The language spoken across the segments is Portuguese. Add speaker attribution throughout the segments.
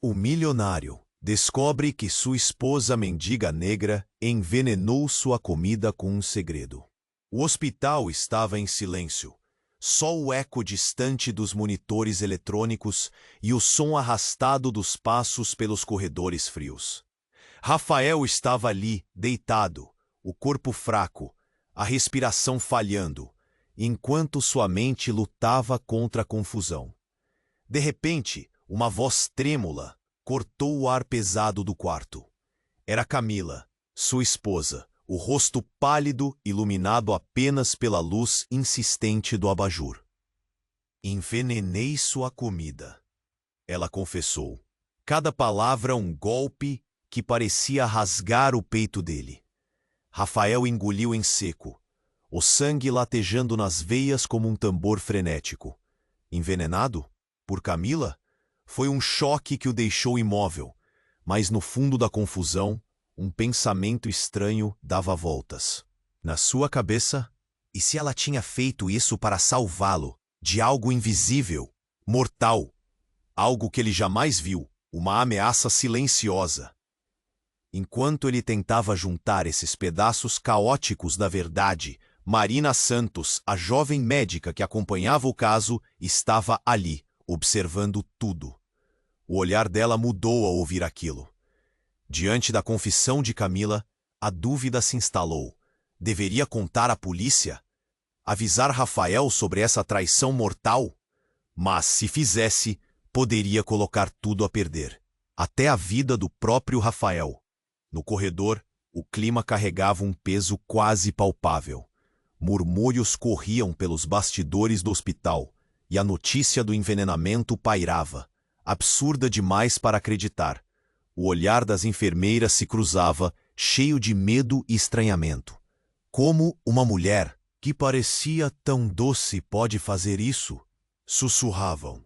Speaker 1: O milionário descobre que sua esposa mendiga negra envenenou sua comida com um segredo. O hospital estava em silêncio. Só o eco distante dos monitores eletrônicos e o som arrastado dos passos pelos corredores frios. Rafael estava ali, deitado, o corpo fraco, a respiração falhando, enquanto sua mente lutava contra a confusão. De repente, uma voz trêmula cortou o ar pesado do quarto. Era Camila, sua esposa, o rosto pálido, iluminado apenas pela luz insistente do abajur. Envenenei sua comida, ela confessou. Cada palavra um golpe que parecia rasgar o peito dele. Rafael engoliu em seco, o sangue latejando nas veias como um tambor frenético. Envenenado? Por Camila? Foi um choque que o deixou imóvel, mas no fundo da confusão, um pensamento estranho dava voltas. Na sua cabeça, e se ela tinha feito isso para salvá-lo de algo invisível, mortal, algo que ele jamais viu, uma ameaça silenciosa? Enquanto ele tentava juntar esses pedaços caóticos da verdade, Marina Santos, a jovem médica que acompanhava o caso, estava ali, observando tudo. O olhar dela mudou ao ouvir aquilo. Diante da confissão de Camila, a dúvida se instalou. Deveria contar à polícia? Avisar Rafael sobre essa traição mortal? Mas, se fizesse, poderia colocar tudo a perder. Até a vida do próprio Rafael. No corredor, o clima carregava um peso quase palpável. Murmúrios corriam pelos bastidores do hospital, e a notícia do envenenamento pairava, absurda demais para acreditar. O olhar das enfermeiras se cruzava, cheio de medo e estranhamento. Como uma mulher, que parecia tão doce, pode fazer isso? Sussurravam.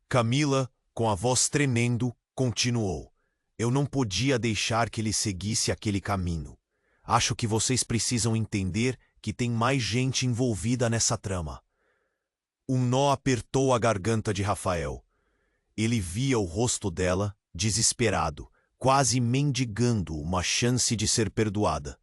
Speaker 1: Camila, com a voz tremendo, continuou. Eu não podia deixar que ele seguisse aquele caminho. Acho que vocês precisam entender que tem mais gente envolvida nessa trama. Um nó apertou a garganta de Rafael. Ele via o rosto dela, desesperado, quase mendigando uma chance de ser perdoada.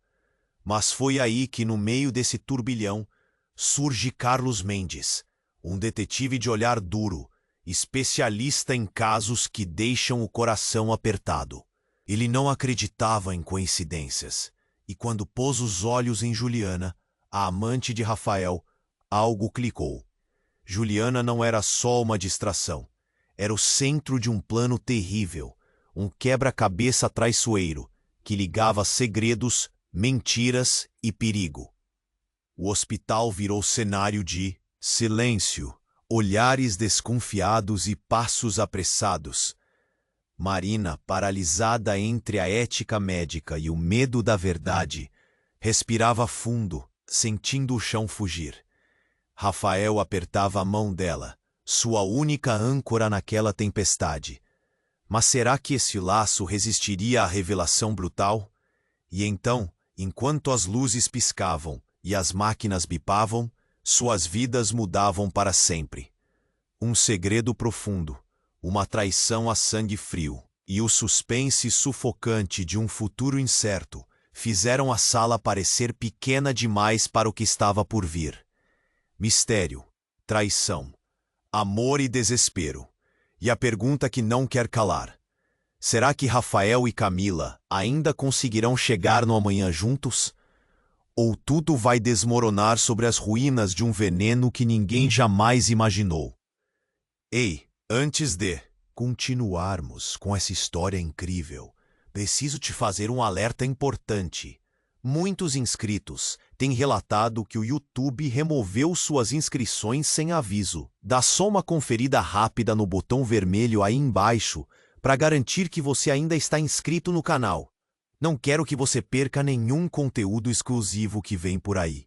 Speaker 1: Mas foi aí que, no meio desse turbilhão, surge Carlos Mendes, um detetive de olhar duro, especialista em casos que deixam o coração apertado. Ele não acreditava em coincidências, e quando pôs os olhos em Juliana, a amante de Rafael, algo clicou. Juliana não era só uma distração. Era o centro de um plano terrível, um quebra-cabeça traiçoeiro, que ligava segredos, mentiras e perigo. O hospital virou cenário de silêncio, olhares desconfiados e passos apressados. Marina, paralisada entre a ética médica e o medo da verdade, respirava fundo, sentindo o chão fugir. Rafael apertava a mão dela, sua única âncora naquela tempestade. Mas será que esse laço resistiria à revelação brutal? E então, enquanto as luzes piscavam e as máquinas bipavam, suas vidas mudavam para sempre. Um segredo profundo, uma traição a sangue frio e o suspense sufocante de um futuro incerto fizeram a sala parecer pequena demais para o que estava por vir. Mistério, traição, amor e desespero. E a pergunta que não quer calar. Será que Rafael e Camila ainda conseguirão chegar no amanhã juntos? Ou tudo vai desmoronar sobre as ruínas de um veneno que ninguém jamais imaginou? Ei, antes de continuarmos com essa história incrível, preciso te fazer um alerta importante. Muitos inscritos têm relatado que o YouTube removeu suas inscrições sem aviso. Dá só uma conferida rápida no botão vermelho aí embaixo para garantir que você ainda está inscrito no canal. Não quero que você perca nenhum conteúdo exclusivo que vem por aí.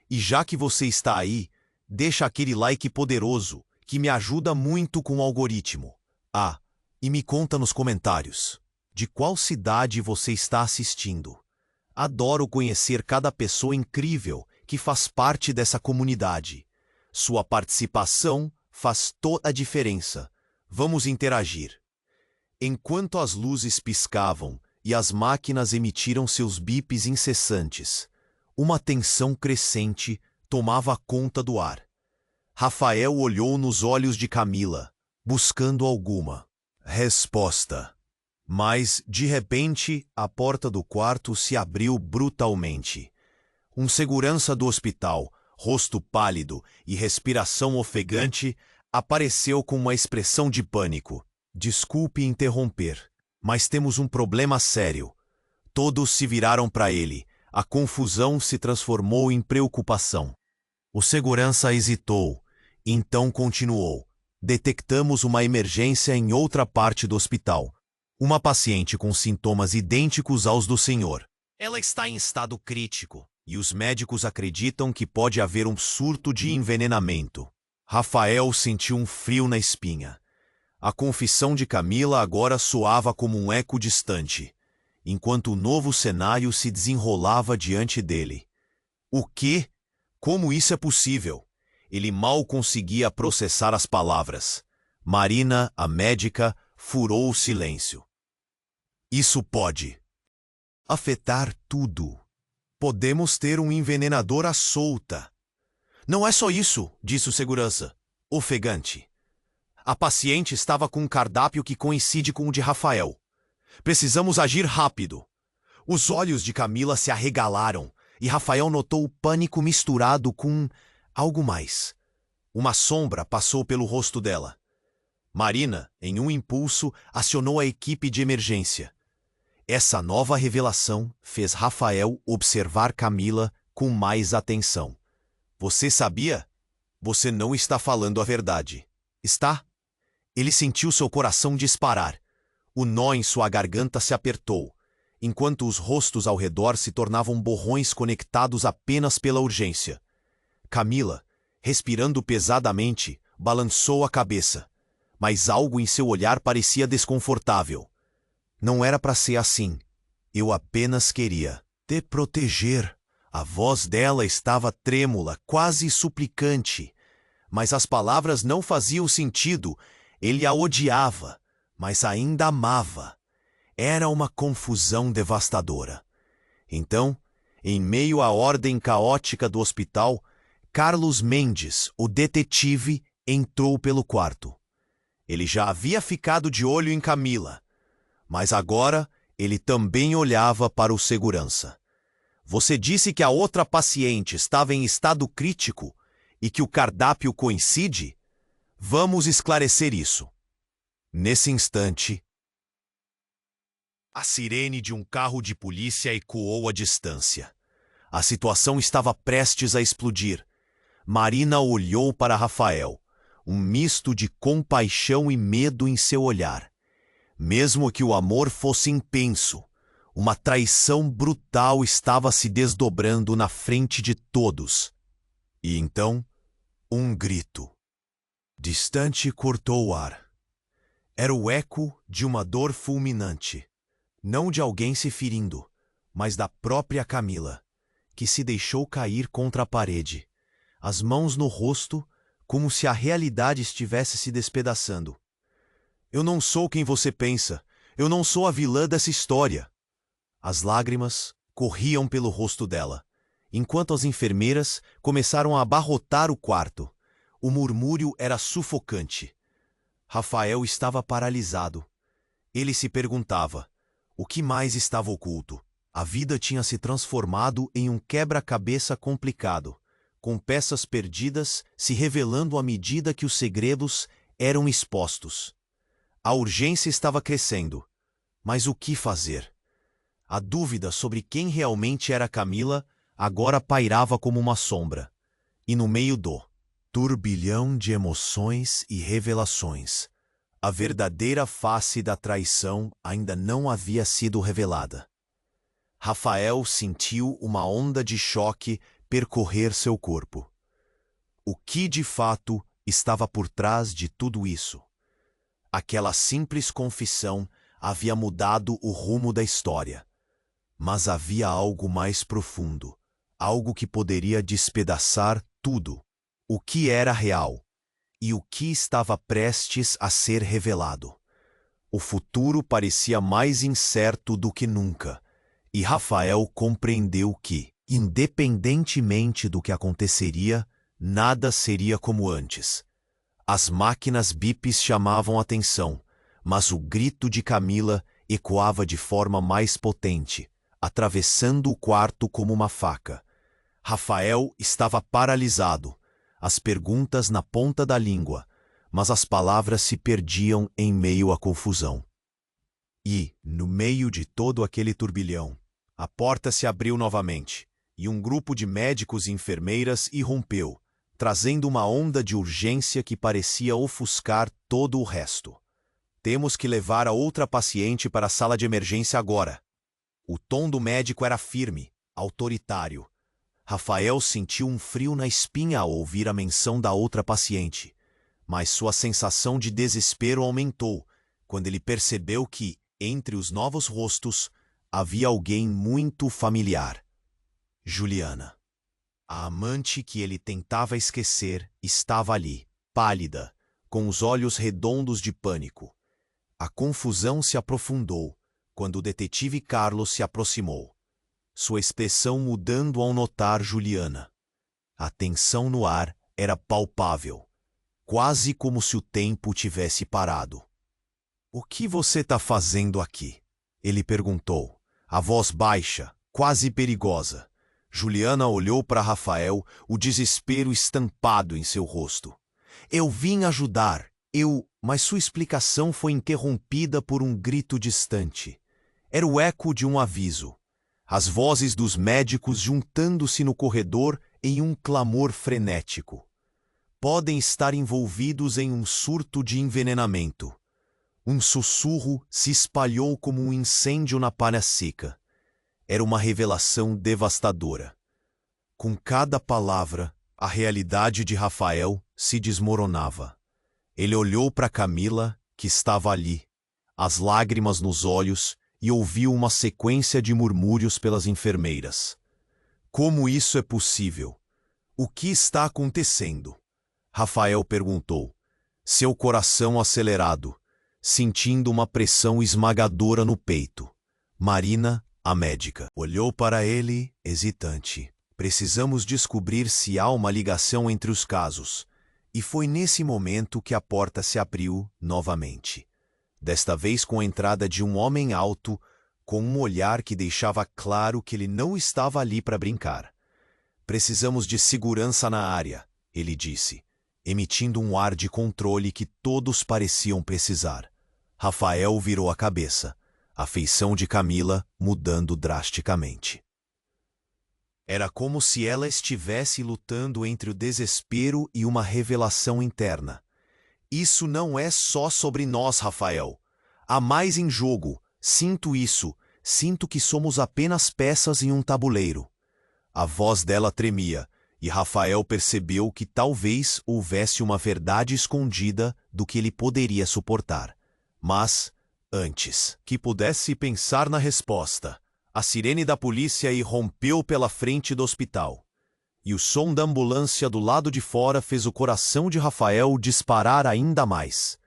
Speaker 1: E já que você está aí, deixa aquele like poderoso que me ajuda muito com o algoritmo. Ah, e me conta nos comentários, de qual cidade você está assistindo? Adoro conhecer cada pessoa incrível que faz parte dessa comunidade. Sua participação faz toda a diferença. Vamos interagir. Enquanto as luzes piscavam e as máquinas emitiram seus bips incessantes, uma tensão crescente tomava conta do ar. Rafael olhou nos olhos de Camila, buscando alguma resposta. Mas, de repente, a porta do quarto se abriu brutalmente. Um segurança do hospital, rosto pálido e respiração ofegante, apareceu com uma expressão de pânico. Desculpe interromper, mas temos um problema sério. Todos se viraram para ele. A confusão se transformou em preocupação. O segurança hesitou, então continuou. Detectamos uma emergência em outra parte do hospital. Uma paciente com sintomas idênticos aos do senhor. Ela está em estado crítico, e os médicos acreditam que pode haver um surto de envenenamento. Rafael sentiu um frio na espinha. A confissão de Camila agora soava como um eco distante, enquanto o novo cenário se desenrolava diante dele. O quê? Como isso é possível? Ele mal conseguia processar as palavras. Marina, a médica, furou o silêncio. Isso pode afetar tudo. Podemos ter um envenenador à solta. Não é só isso, disse o segurança, ofegante. A paciente estava com um cardápio que coincide com o de Rafael. Precisamos agir rápido. Os olhos de Camila se arregalaram e Rafael notou o pânico misturado com algo mais. Uma sombra passou pelo rosto dela. Marina, em um impulso, acionou a equipe de emergência. Essa nova revelação fez Rafael observar Camila com mais atenção. Você sabia? Você não está falando a verdade. Está? Ele sentiu seu coração disparar. O nó em sua garganta se apertou, enquanto os rostos ao redor se tornavam borrões conectados apenas pela urgência. Camila, respirando pesadamente, balançou a cabeça, mas algo em seu olhar parecia desconfortável. Não era para ser assim. Eu apenas queria te proteger. A voz dela estava trêmula, quase suplicante, mas as palavras não faziam sentido. Ele a odiava, mas ainda amava. Era uma confusão devastadora. Então, em meio à ordem caótica do hospital, Carlos Mendes, o detetive, entrou pelo quarto. Ele já havia ficado de olho em Camila, mas agora ele também olhava para o segurança. Você disse que a outra paciente estava em estado crítico e que o cardápio coincide? Vamos esclarecer isso. Nesse instante, a sirene de um carro de polícia ecoou à distância. A situação estava prestes a explodir. Marina olhou para Rafael, um misto de compaixão e medo em seu olhar. Mesmo que o amor fosse intenso, uma traição brutal estava se desdobrando na frente de todos. E então, um grito distante cortou o ar. Era o eco de uma dor fulminante. Não de alguém se ferindo, mas da própria Camila, que se deixou cair contra a parede, as mãos no rosto, como se a realidade estivesse se despedaçando. Eu não sou quem você pensa. Eu não sou a vilã dessa história. As lágrimas corriam pelo rosto dela, enquanto as enfermeiras começaram a abarrotar o quarto. O murmúrio era sufocante. Rafael estava paralisado. Ele se perguntava: o que mais estava oculto? A vida tinha se transformado em um quebra-cabeça complicado, com peças perdidas se revelando à medida que os segredos eram expostos. A urgência estava crescendo. Mas o que fazer? A dúvida sobre quem realmente era Camila agora pairava como uma sombra. E no meio do turbilhão de emoções e revelações, a verdadeira face da traição ainda não havia sido revelada. Rafael sentiu uma onda de choque percorrer seu corpo. O que de fato estava por trás de tudo isso? Aquela simples confissão havia mudado o rumo da história. Mas havia algo mais profundo, algo que poderia despedaçar tudo. O que era real e o que estava prestes a ser revelado. O futuro parecia mais incerto do que nunca, e Rafael compreendeu que, independentemente do que aconteceria, nada seria como antes. As máquinas bips chamavam atenção, mas o grito de Camila ecoava de forma mais potente, atravessando o quarto como uma faca. Rafael estava paralisado, as perguntas na ponta da língua, mas as palavras se perdiam em meio à confusão. E, no meio de todo aquele turbilhão, a porta se abriu novamente, e um grupo de médicos e enfermeiras irrompeu, trazendo uma onda de urgência que parecia ofuscar todo o resto. Temos que levar a outra paciente para a sala de emergência agora. O tom do médico era firme, autoritário. Rafael sentiu um frio na espinha ao ouvir a menção da outra paciente, mas sua sensação de desespero aumentou quando ele percebeu que, entre os novos rostos, havia alguém muito familiar. Juliana. A amante que ele tentava esquecer estava ali, pálida, com os olhos redondos de pânico. A confusão se aprofundou quando o detetive Carlos se aproximou, sua expressão mudando ao notar Juliana. A tensão no ar era palpável, quase como se o tempo tivesse parado. "O que você está fazendo aqui?" ele perguntou, a voz baixa, quase perigosa. Juliana olhou para Rafael, o desespero estampado em seu rosto. "Eu vim ajudar, Mas sua explicação foi interrompida por um grito distante. Era o eco de um aviso. As vozes dos médicos juntando-se no corredor em um clamor frenético. Podem estar envolvidos em um surto de envenenamento. Um sussurro se espalhou como um incêndio na palha seca. Era uma revelação devastadora. Com cada palavra, a realidade de Rafael se desmoronava. Ele olhou para Camila, que estava ali, as lágrimas nos olhos, e ouviu uma sequência de murmúrios pelas enfermeiras. "Como isso é possível? O que está acontecendo?" Rafael perguntou, seu coração acelerado, sentindo uma pressão esmagadora no peito. Marina, a médica, olhou para ele, hesitante. "Precisamos descobrir se há uma ligação entre os casos." E foi nesse momento que a porta se abriu novamente. Desta vez com a entrada de um homem alto, com um olhar que deixava claro que ele não estava ali para brincar. "Precisamos de segurança na área", ele disse, emitindo um ar de controle que todos pareciam precisar. Rafael virou a cabeça, a feição de Camila mudando drasticamente. Era como se ela estivesse lutando entre o desespero e uma revelação interna. "Isso não é só sobre nós, Rafael. Há mais em jogo. Sinto isso. Sinto que somos apenas peças em um tabuleiro." A voz dela tremia, e Rafael percebeu que talvez houvesse uma verdade escondida do que ele poderia suportar. Mas, antes que pudesse pensar na resposta, a sirene da polícia irrompeu pela frente do hospital, e o som da ambulância do lado de fora fez o coração de Rafael disparar ainda mais.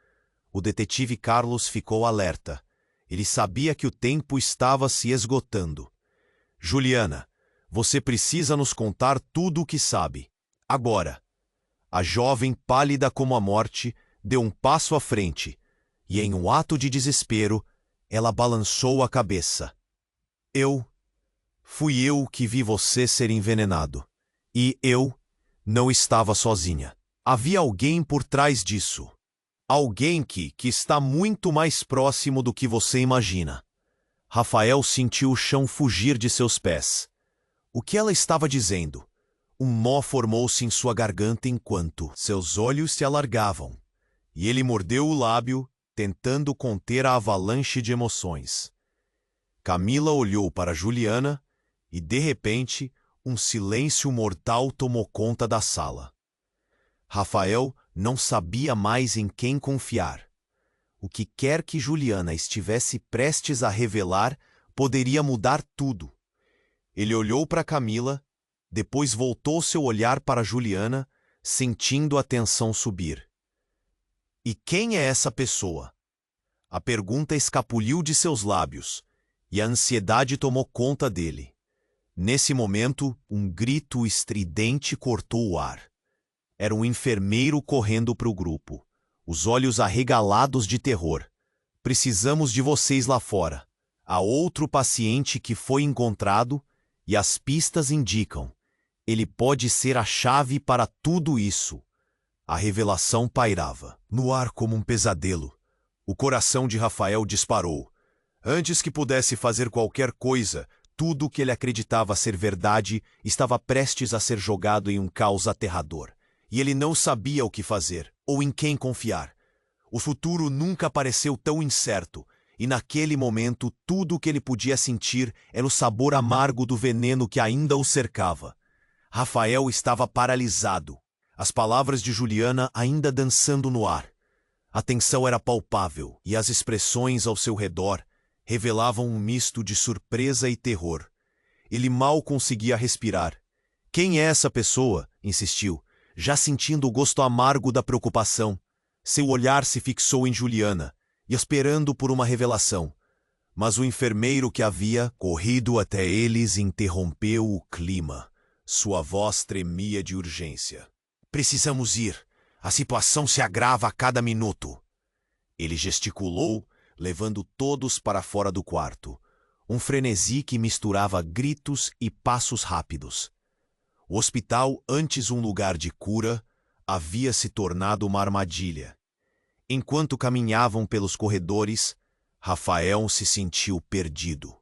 Speaker 1: O detetive Carlos ficou alerta. Ele sabia que o tempo estava se esgotando. "Juliana, você precisa nos contar tudo o que sabe. Agora." A jovem, pálida como a morte, deu um passo à frente, e em um ato de desespero, ela balançou a cabeça. Fui eu que vi você ser envenenado. E eu não estava sozinha. Havia alguém por trás disso. Alguém que está muito mais próximo do que você imagina." Rafael sentiu o chão fugir de seus pés. O que ela estava dizendo? Um nó formou-se em sua garganta enquanto seus olhos se alargavam, e ele mordeu o lábio, tentando conter a avalanche de emoções. Camila olhou para Juliana e, de repente, um silêncio mortal tomou conta da sala. Rafael não sabia mais em quem confiar. O que quer que Juliana estivesse prestes a revelar poderia mudar tudo. Ele olhou para Camila, depois voltou seu olhar para Juliana, sentindo a tensão subir. "E quem é essa pessoa?" A pergunta escapuliu de seus lábios, e a ansiedade tomou conta dele. Nesse momento, um grito estridente cortou o ar. Era um enfermeiro correndo para o grupo, os olhos arregalados de terror. Precisamos de vocês lá fora. Há outro paciente que foi encontrado e as pistas indicam. Ele pode ser a chave para tudo isso. A revelação pairava no ar como um pesadelo. O coração de Rafael disparou. Antes que pudesse fazer qualquer coisa, tudo o que ele acreditava ser verdade estava prestes a ser jogado em um caos aterrador. E ele não sabia o que fazer, ou em quem confiar. O futuro nunca pareceu tão incerto, e naquele momento tudo o que ele podia sentir era o sabor amargo do veneno que ainda o cercava. Rafael estava paralisado, as palavras de Juliana ainda dançando no ar. A tensão era palpável, e as expressões ao seu redor revelavam um misto de surpresa e terror. Ele mal conseguia respirar. Quem é essa pessoa? Insistiu, já sentindo o gosto amargo da preocupação. Seu olhar se fixou em Juliana, esperando por uma revelação. Mas o enfermeiro que havia corrido até eles interrompeu o clima. Sua voz tremia de urgência. Precisamos ir. A situação se agrava a cada minuto. Ele gesticulou, levando todos para fora do quarto. Um frenesi que misturava gritos e passos rápidos. O hospital, antes um lugar de cura, havia se tornado uma armadilha. Enquanto caminhavam pelos corredores, Rafael se sentiu perdido.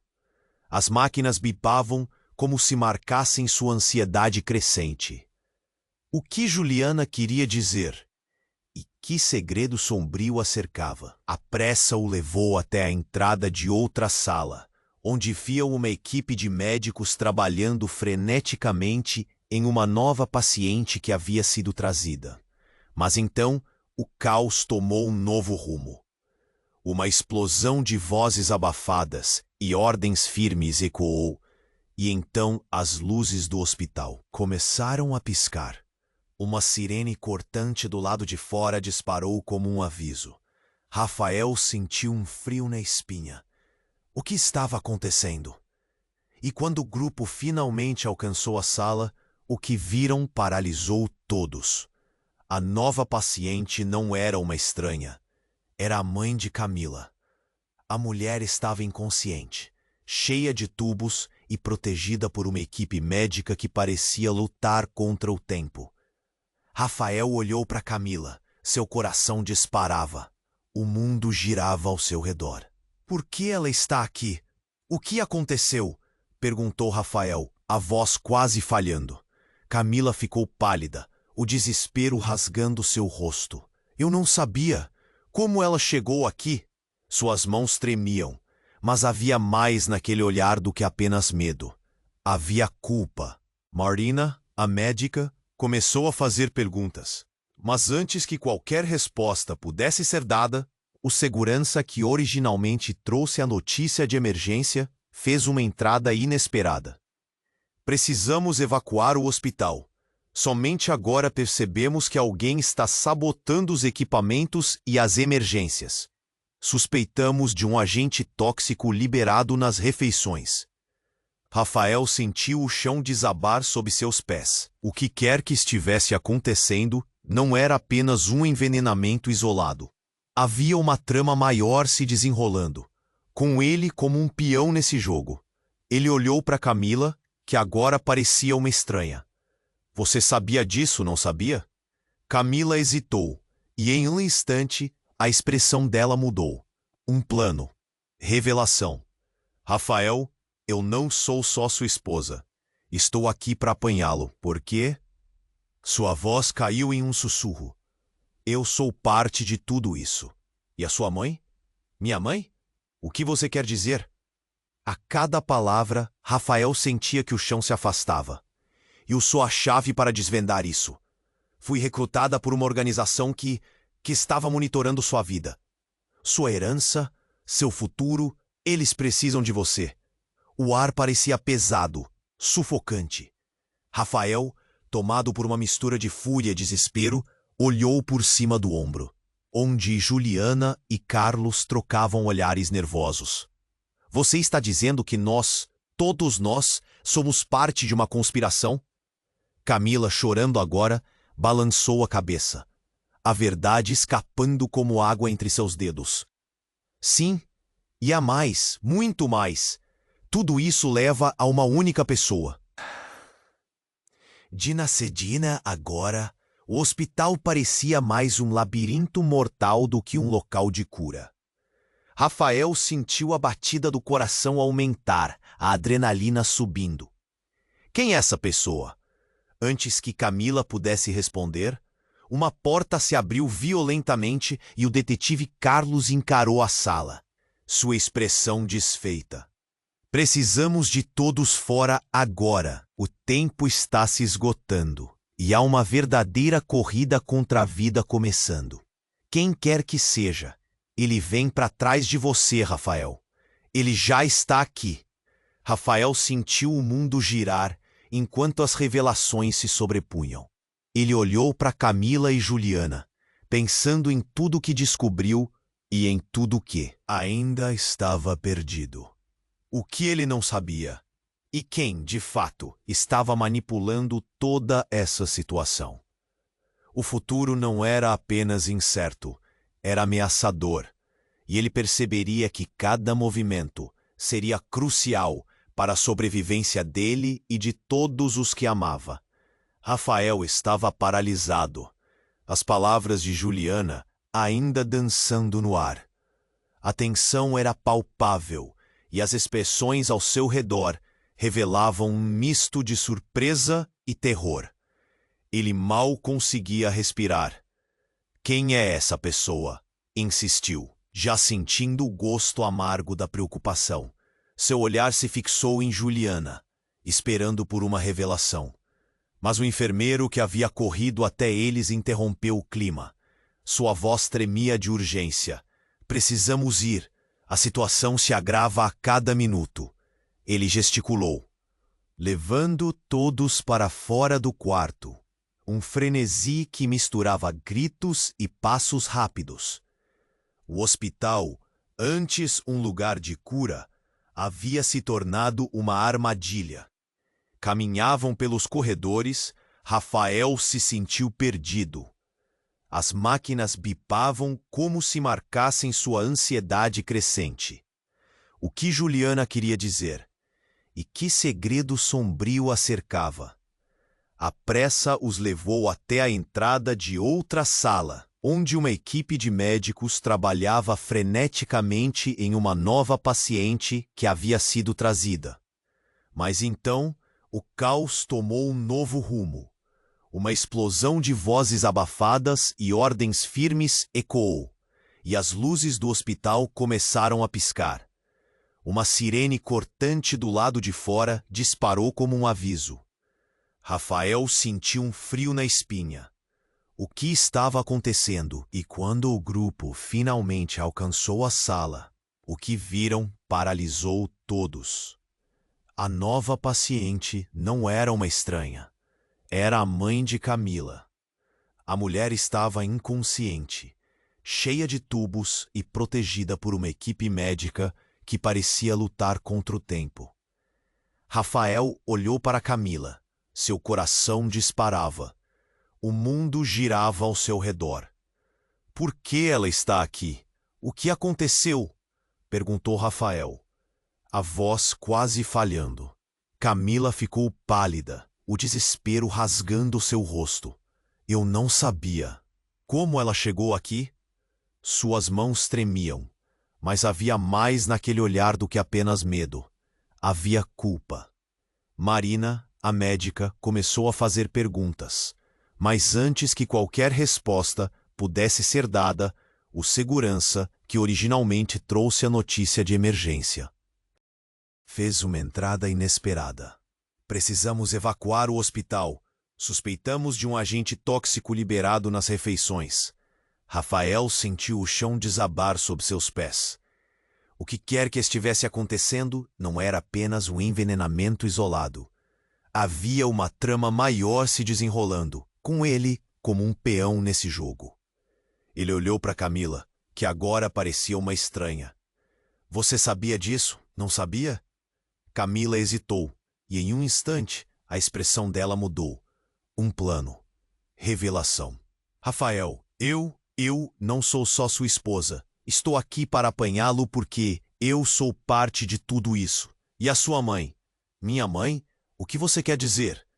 Speaker 1: As máquinas bipavam como se marcassem sua ansiedade crescente. O que Juliana queria dizer? E que segredo sombrio a cercava? A pressa o levou até a entrada de outra sala, onde viam uma equipe de médicos trabalhando freneticamente em uma nova paciente que havia sido trazida. Mas então, o caos tomou um novo rumo. Uma explosão de vozes abafadas e ordens firmes ecoou, e então as luzes do hospital começaram a piscar. Uma sirene cortante do lado de fora disparou como um aviso. Rafael sentiu um frio na espinha. O que estava acontecendo? E quando o grupo finalmente alcançou a sala, o que viram paralisou todos. A nova paciente não era uma estranha. Era a mãe de Camila. A mulher estava inconsciente, cheia de tubos e protegida por uma equipe médica que parecia lutar contra o tempo. Rafael olhou para Camila. Seu coração disparava. O mundo girava ao seu redor. Por que ela está aqui? O que aconteceu? Perguntou Rafael, a voz quase falhando. Camila ficou pálida, o desespero rasgando seu rosto. Eu não sabia. Como ela chegou aqui? Suas mãos tremiam, mas havia mais naquele olhar do que apenas medo. Havia culpa. Marina, a médica, começou a fazer perguntas. Mas antes que qualquer resposta pudesse ser dada, o segurança que originalmente trouxe a notícia de emergência fez uma entrada inesperada. Precisamos evacuar o hospital. Somente agora percebemos que alguém está sabotando os equipamentos e as emergências. Suspeitamos de um agente tóxico liberado nas refeições. Rafael sentiu o chão desabar sob seus pés. O que quer que estivesse acontecendo não era apenas um envenenamento isolado. Havia uma trama maior se desenrolando, com ele como um peão nesse jogo. Ele olhou para Camila, que agora parecia uma estranha. Você sabia disso, não sabia? Camila hesitou, e em um instante a expressão dela mudou. Um plano. Revelação. Rafael, eu não sou só sua esposa. Estou aqui para apanhá-lo. Por quê? Sua voz caiu em um sussurro. Eu sou parte de tudo isso. E a sua mãe? Minha mãe? O que você quer dizer? A cada palavra, Rafael sentia que o chão se afastava. Eu sou a chave para desvendar isso. Fui recrutada por uma organização que estava monitorando sua vida. Sua herança, seu futuro, eles precisam de você. O ar parecia pesado, sufocante. Rafael, tomado por uma mistura de fúria e desespero, olhou por cima do ombro. onde Juliana e Carlos trocavam olhares nervosos. Você está dizendo que nós, todos nós, somos parte de uma conspiração? Camila, chorando agora, balançou a cabeça, a verdade escapando como água entre seus dedos. Sim, e há mais, muito mais. Tudo isso leva a uma única pessoa. De Nacedina, agora, o hospital parecia mais um labirinto mortal do que um local de cura. Rafael sentiu a batida do coração aumentar, a adrenalina subindo. Quem é essa pessoa? Antes que Camila pudesse responder, uma porta se abriu violentamente e o detetive Carlos encarou a sala, sua expressão desfeita. Precisamos de todos fora agora. O tempo está se esgotando e há uma verdadeira corrida contra a vida começando. Quem quer que seja, ele vem para trás de você, Rafael. Ele já está aqui. Rafael sentiu o mundo girar enquanto as revelações se sobrepunham. Ele olhou para Camila e Juliana, pensando em tudo o que descobriu e em tudo que ainda estava perdido. O que ele não sabia? E quem, de fato, estava manipulando toda essa situação? O futuro não era apenas incerto, era ameaçador, e ele perceberia que cada movimento seria crucial para a sobrevivência dele e de todos os que amava. Rafael estava paralisado, as palavras de Juliana ainda dançando no ar. A tensão era palpável, e as expressões ao seu redor revelavam um misto de surpresa e terror. Ele mal conseguia respirar. Quem é essa pessoa? Insistiu, já sentindo o gosto amargo da preocupação. Seu olhar se fixou em Juliana, esperando por uma revelação. Mas o enfermeiro que havia corrido até eles interrompeu o clima. Sua voz tremia de urgência. Precisamos ir. A situação se agrava a cada minuto. Ele gesticulou, levando todos para fora do quarto. Um frenesi que misturava gritos e passos rápidos. O hospital, antes um lugar de cura, havia se tornado uma armadilha. Caminhavam pelos corredores, Rafael se sentiu perdido. As máquinas bipavam como se marcassem sua ansiedade crescente. O que Juliana queria dizer? E que segredo sombrio a cercava? A pressa os levou até a entrada de outra sala, onde uma equipe de médicos trabalhava freneticamente em uma nova paciente que havia sido trazida. Mas então, o caos tomou um novo rumo. Uma explosão de vozes abafadas e ordens firmes ecoou, e as luzes do hospital começaram a piscar. Uma sirene cortante do lado de fora disparou como um aviso. Rafael sentiu um frio na espinha. O que estava acontecendo? E quando o grupo finalmente alcançou a sala, o que viram paralisou todos. A nova paciente não era uma estranha. Era a mãe de Camila. A mulher estava inconsciente, cheia de tubos e protegida por uma equipe médica que parecia lutar contra o tempo. Rafael olhou para Camila. Seu coração disparava. O mundo girava ao seu redor. Por que ela está aqui? O que aconteceu? Perguntou Rafael, a voz quase falhando. Camila ficou pálida, o desespero rasgando seu rosto. Eu não sabia. Como ela chegou aqui? Suas mãos tremiam, mas havia mais naquele olhar do que apenas medo. Havia culpa. Marina, a médica, começou a fazer perguntas, mas antes que qualquer resposta pudesse ser dada, o segurança, que originalmente trouxe a notícia de emergência, fez uma entrada inesperada. Precisamos evacuar o hospital. Suspeitamos de um agente tóxico liberado nas refeições. Rafael sentiu o chão desabar sob seus pés. O que quer que estivesse acontecendo não era apenas um envenenamento isolado. Havia uma trama maior se desenrolando, com ele como um peão nesse jogo. Ele olhou para Camila, que agora parecia uma estranha. Você sabia disso, não sabia? Camila hesitou, e em um instante a expressão dela mudou. Um plano. Revelação. Rafael, eu não sou só sua esposa. Estou aqui para apanhá-lo porque eu sou parte de tudo isso. E a sua mãe? Minha mãe? O que você quer dizer?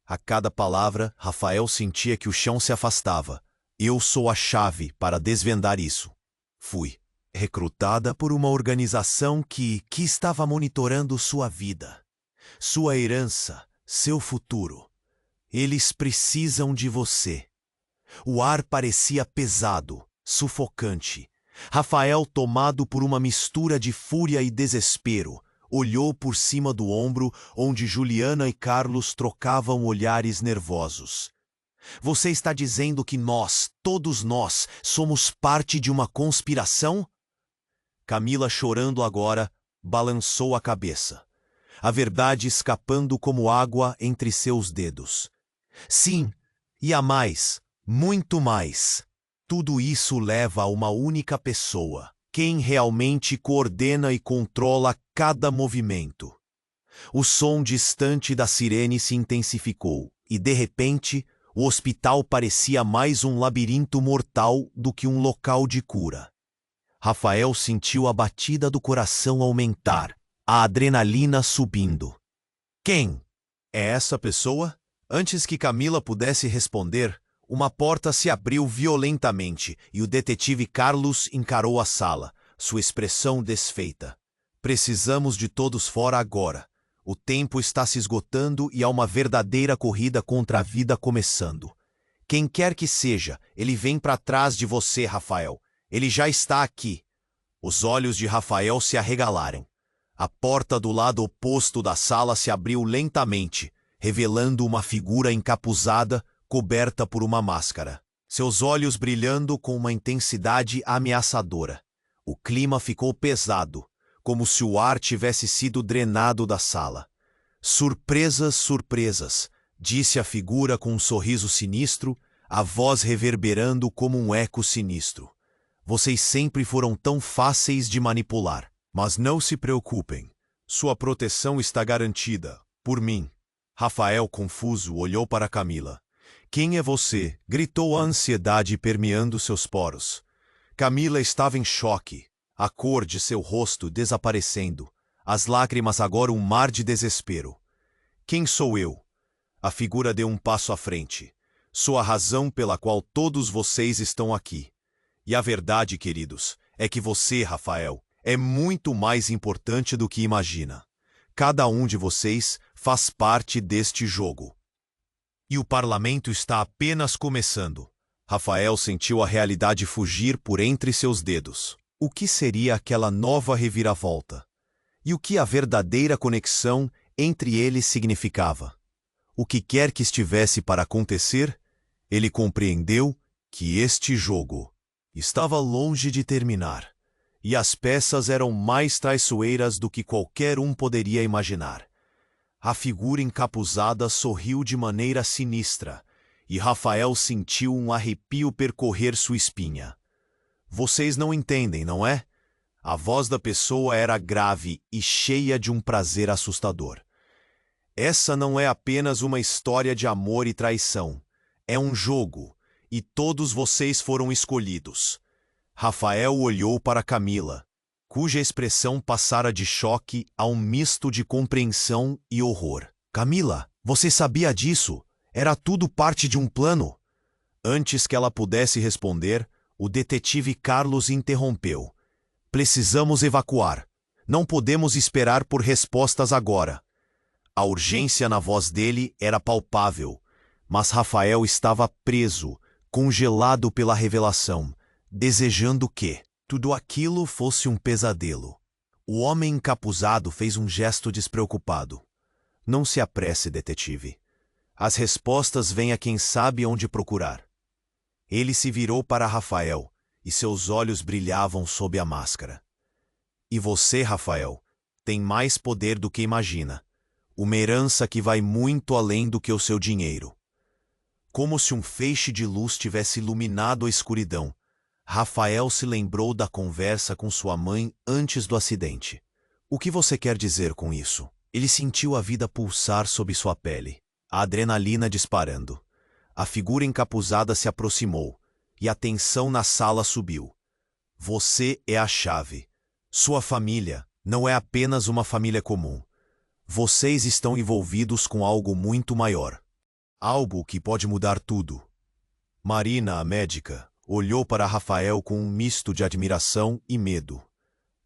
Speaker 1: A cada palavra, Rafael sentia que o chão se afastava. Eu sou a chave para desvendar isso. Fui recrutada por uma organização que estava monitorando sua vida, sua herança, seu futuro. Eles precisam de você. O ar parecia pesado, sufocante. Rafael, tomado por uma mistura de fúria e desespero, olhou por cima do ombro onde Juliana e Carlos trocavam olhares nervosos. Você está dizendo que nós, todos nós, somos parte de uma conspiração? Camila, chorando agora, balançou a cabeça, a verdade escapando como água entre seus dedos. Sim, e há mais, muito mais. Tudo isso leva a uma única pessoa, quem realmente coordena e controla cada movimento. O som distante da sirene se intensificou, e de repente, o hospital parecia mais um labirinto mortal do que um local de cura. Rafael sentiu a batida do coração aumentar, a adrenalina subindo. Quem? É essa pessoa? Antes que Camila pudesse responder, uma porta se abriu violentamente e o detetive Carlos encarou a sala, sua expressão desfeita. Precisamos de todos fora agora. O tempo está se esgotando e há uma verdadeira corrida contra a vida começando. Quem quer que seja, ele vem para trás de você, Rafael. Ele já está aqui. Os olhos de Rafael se arregalaram. A porta do lado oposto da sala se abriu lentamente, revelando uma figura encapuzada, coberta por uma máscara. Seus olhos brilhando com uma intensidade ameaçadora. O clima ficou pesado, como se o ar tivesse sido drenado da sala. Surpresas, surpresas, disse a figura com um sorriso sinistro, a voz reverberando como um eco sinistro. Vocês sempre foram tão fáceis de manipular. Mas não se preocupem. Sua proteção está garantida, por mim. Rafael, confuso, olhou para Camila. Quem é você? Gritou a ansiedade permeando seus poros. Camila estava em choque, a cor de seu rosto desaparecendo, as lágrimas agora um mar de desespero. Quem sou eu? A figura deu um passo à frente. Sou a razão pela qual todos vocês estão aqui. E a verdade, queridos, é que você, Rafael, é muito mais importante do que imagina. Cada um de vocês faz parte deste jogo. E o parlamento está apenas começando. Rafael sentiu a realidade fugir por entre seus dedos. O que seria aquela nova reviravolta? E o que a verdadeira conexão entre eles significava? O que quer que estivesse para acontecer, ele compreendeu que este jogo estava longe de terminar, e as peças eram mais traiçoeiras do que qualquer um poderia imaginar. A figura encapuzada sorriu de maneira sinistra, e Rafael sentiu um arrepio percorrer sua espinha. Vocês não entendem, não é? A voz da pessoa era grave e cheia de um prazer assustador. Essa não é apenas uma história de amor e traição. É um jogo, e todos vocês foram escolhidos. Rafael olhou para Camila, cuja expressão passara de choque a um misto de compreensão e horror. Camila, você sabia disso? Era tudo parte de um plano? Antes que ela pudesse responder, o detetive Carlos interrompeu. Precisamos evacuar. Não podemos esperar por respostas agora. A urgência na voz dele era palpável, mas Rafael estava preso, congelado pela revelação, desejando que tudo aquilo fosse um pesadelo. O homem encapuzado fez um gesto despreocupado. Não se apresse, detetive. As respostas vêm a quem sabe onde procurar. Ele se virou para Rafael, e seus olhos brilhavam sob a máscara. E você, Rafael, tem mais poder do que imagina. Uma herança que vai muito além do que o seu dinheiro. Como se um feixe de luz tivesse iluminado a escuridão, Rafael se lembrou da conversa com sua mãe antes do acidente. O que você quer dizer com isso? Ele sentiu a vida pulsar sob sua pele, a adrenalina disparando. A figura encapuzada se aproximou, e a tensão na sala subiu. Você é a chave. Sua família não é apenas uma família comum. Vocês estão envolvidos com algo muito maior. Algo que pode mudar tudo. Marina, a médica, olhou para Rafael com um misto de admiração e medo.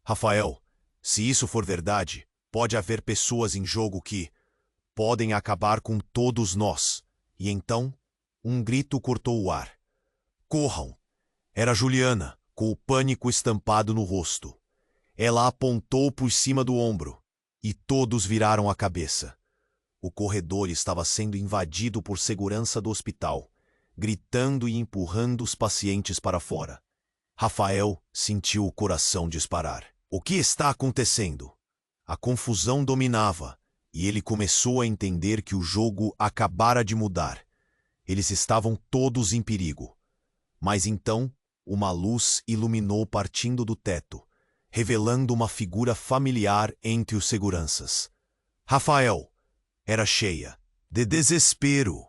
Speaker 1: Rafael, se isso for verdade, pode haver pessoas em jogo que podem acabar com todos nós. E então, um grito cortou o ar. Corram! Era Juliana, com o pânico estampado no rosto. Ela apontou por cima do ombro, e todos viraram a cabeça. O corredor estava sendo invadido por segurança do hospital, gritando e empurrando os pacientes para fora. Rafael sentiu o coração disparar. O que está acontecendo? A confusão dominava, e ele começou a entender que o jogo acabara de mudar. Eles estavam todos em perigo. Mas então, uma luz iluminou partindo do teto, revelando uma figura familiar entre os seguranças. Rafael era cheia de desespero.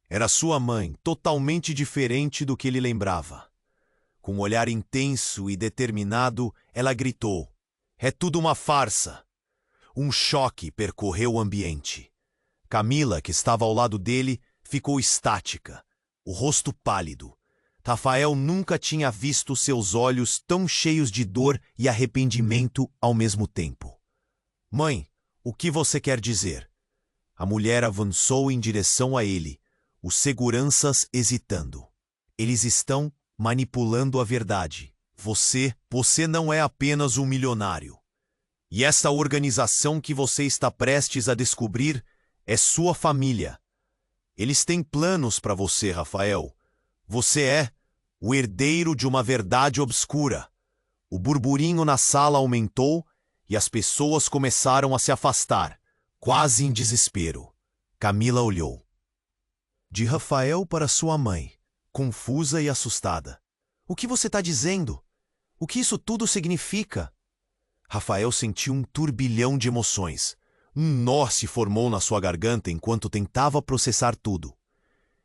Speaker 1: Era sua mãe, totalmente diferente do que ele lembrava. Com um olhar intenso e determinado, ela gritou: "É tudo uma farsa!" Um choque percorreu o ambiente. Camila, que estava ao lado dele, ficou estática, o rosto pálido. Rafael nunca tinha visto seus olhos tão cheios de dor e arrependimento ao mesmo tempo. "Mãe, o que você quer dizer?" A mulher avançou em direção a ele, os seguranças hesitando. "Eles estão manipulando a verdade. Você não é apenas um milionário. E essa organização que você está prestes a descobrir é sua família. Eles têm planos para você, Rafael. Você é o herdeiro de uma verdade obscura." O burburinho na sala aumentou e as pessoas começaram a se afastar, quase em desespero. Camila olhou de Rafael para sua mãe, confusa e assustada. "O que você está dizendo? O que isso tudo significa?" Rafael sentiu um turbilhão de emoções. Um nó se formou na sua garganta enquanto tentava processar tudo.